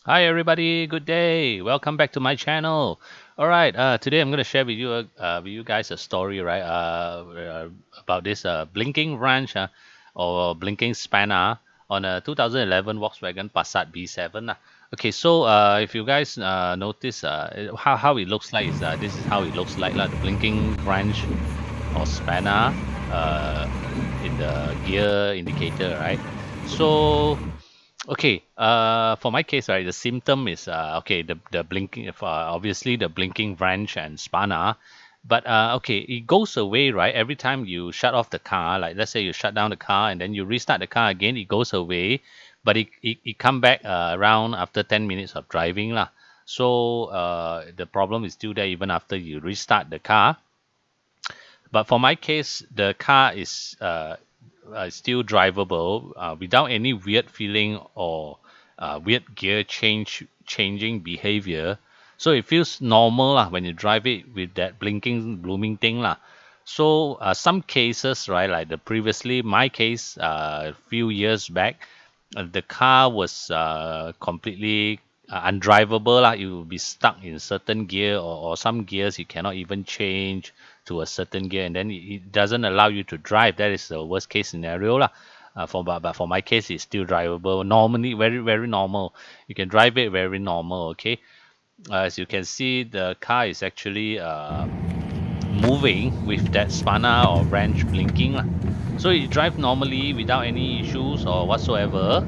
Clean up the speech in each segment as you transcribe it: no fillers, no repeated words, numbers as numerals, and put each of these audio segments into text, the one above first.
Hi everybody, good day. Welcome back to my channel. All right, today I'm going to share with you guys a story, right? About this blinking wrench or blinking spanner on a 2011 Volkswagen Passat B7. Okay, so if you guys notice how it looks like, this is how it looks like, the blinking wrench or spanner uh, in the gear indicator, right? So okay, for my case, right, the symptom is okay, the blinking, obviously the blinking wrench and spanner, but okay, it goes away, right? Every time you shut off the car, like let's say you shut down the car and then you restart the car again, it goes away, but it come back around after 10 minutes of driving, lah. So the problem is still there even after you restart the car. But for my case, the car is still drivable without any weird feeling or weird gear changing behavior. So it feels normal lah when you drive it with that blinking blooming thing lah. So some cases, right, like the previously my case a few years back, the car was completely undrivable lah. You will be stuck in certain gear, or some gears you cannot even change to a certain gear, and then it doesn't allow you to drive. That is the worst case scenario lah. But for my case, it's still drivable. Normally, very very normal. You can drive it very normal. Okay, as you can see, the car is actually moving with that spanner or wrench blinking lah. So it drives normally without any issues or whatsoever.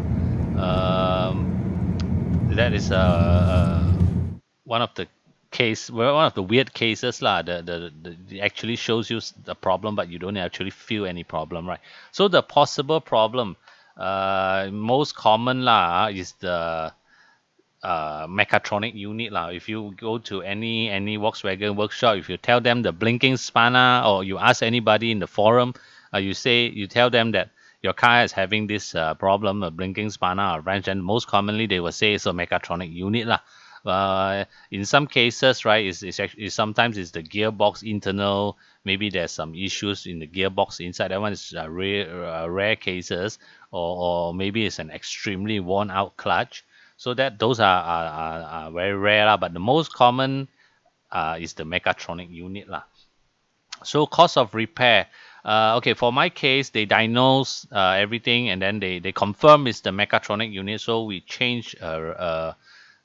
That is one of the one of the weird cases lah. It actually shows you the problem, but you don't actually feel any problem, right? So the possible problem, most common lah, is the Mechatronic unit lah. If you go to any Volkswagen workshop, if you tell them the blinking spanner, or you ask anybody in the forum, you tell them that your car is having this problem, a blinking spanner or wrench, and most commonly they will say it's a Mechatronic unit lah. In some cases, right, is actually sometimes it's the gearbox internal. Maybe there's some issues in the gearbox inside. That one is rare cases, or maybe it's an extremely worn out clutch. So that those are very rare lah, but the most common is the Mechatronic unit lah. So cost of repair. Okay, for my case, they diagnose everything and then they confirm it's the Mechatronic unit. So we change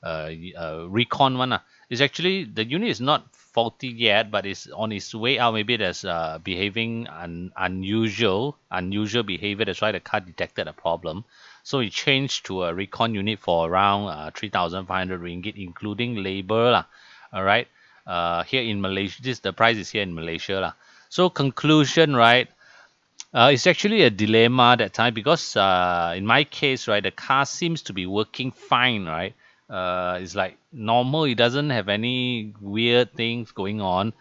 recon one. It's actually the unit is not faulty yet, but it's on its way out. Maybe there's behaving unusual behavior. That's why the car detected a problem. So we changed to a recon unit for around 3,500 ringgit, including labor lah. All right. Here in Malaysia, the price is here in Malaysia lah. So conclusion, right? It's actually a dilemma that time because in my case, right, the car seems to be working fine, right? It's like normal. It doesn't have any weird things going on.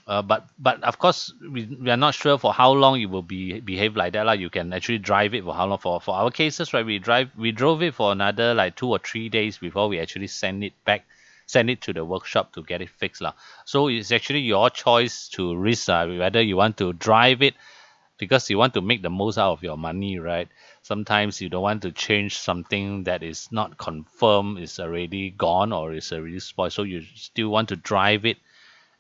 But of course, we are not sure for how long it will behave like that. Like you can actually drive it for how long. For our cases, right, we drove it for another like 2 or 3 days before we actually send it to the workshop to get it fixed lah. So it's actually your choice to risk whether you want to drive it because you want to make the most out of your money, right? Sometimes you don't want to change something that is not confirmed, is already gone or is already spoiled. So you still want to drive it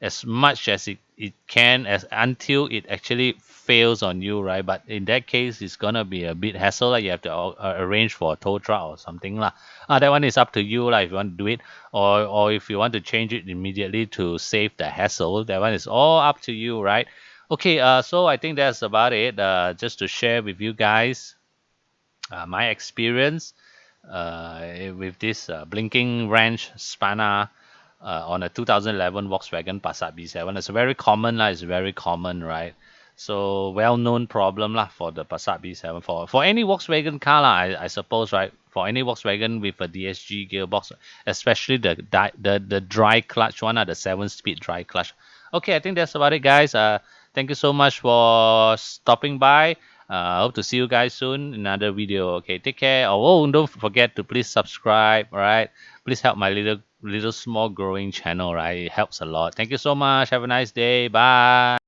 as much as it can as until it actually fails on you, right? But in that case, it's gonna be a bit hassle. Like you have to arrange for a tow truck or something lah. That one is up to you, like if you want to do it, or if you want to change it immediately to save the hassle. That one is all up to you, right? Okay, so I think that's about it. Just to share with you guys my experience with this blinking wrench spanner on a 2011 Volkswagen Passat B7. It's very common, lah. It's very common, right? So well-known problem lah for the Passat B7. For any Volkswagen car lah, I suppose, right? For any Volkswagen with a DSG gearbox, especially the dry clutch one, the 7-speed dry clutch. Okay, I think that's about it, guys. Thank you so much for stopping by. Hope to see you guys soon in another video. Okay, take care. Oh, don't forget to please subscribe. All right, please help my little small growing channel. Right, it helps a lot. Thank you so much. Have a nice day. Bye.